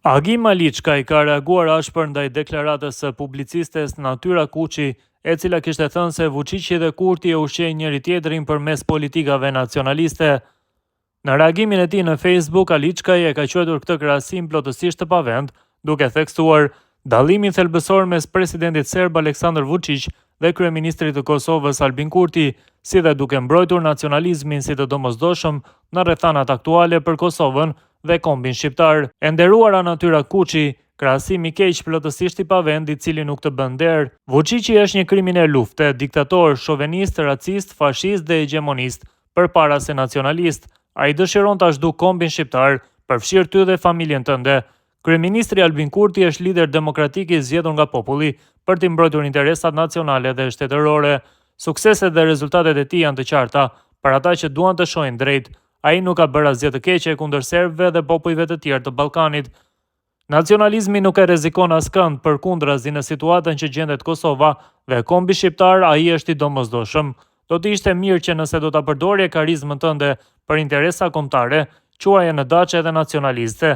Agi Maliçkaj ka reaguar ashpër ndaj deklaratës së publicistes Natyra Kuçi, e cila kishte thënë se Vučići dhe Kurti e ushqejnë njëri tjetrin përmes politikave nacionaliste. Në reagimin e tij në Facebook, Maliçkaj e ka quajtur këtë krahasim plotësisht të pavend, duke theksuar dallimin thelbësor mes presidentit serb Aleksandar Vučić dhe kryeministrit të Kosovës Albin Kurti, si dhe duke mbrojtur nacionalizmin si të domosdoshëm në rrethanat aktuale për Kosovën dhe kombin shqiptar. E nderuara Natyra Kuçi, krahasim i keq plotësisht i pavend i cili nuk të bën nder. Vučići është një kriminal lufte, diktator, shovenist, racist, fashist dhe hegemonist, përpara se nacionalist. Ai dëshiron ta zhduk kombin shqiptar, përfshirë ty dhe familjen tënde. Kryeministri Albin Kurti është lider demokratik i zgjedhur nga populli për të mbrojtur interesat nacionale dhe shtetërore. Sukseset dhe rezultatet e tij janë të qarta për ata që duan të shohin drejt. Ai nuk ka bërë asgjë të keqe kundër serbëve dhe popujve të tjerë të Ballkanit. Nacionalizmi nuk e rrezikon askënd, përkundrazi në situatën që gjendet Kosova dhe kombi shqiptar, ai është i domosdoshëm. Do të ishte mirë që nëse do ta përdorje karizmën tënde për interesa kombëtare, quaje në daçe dhe nacionaliste.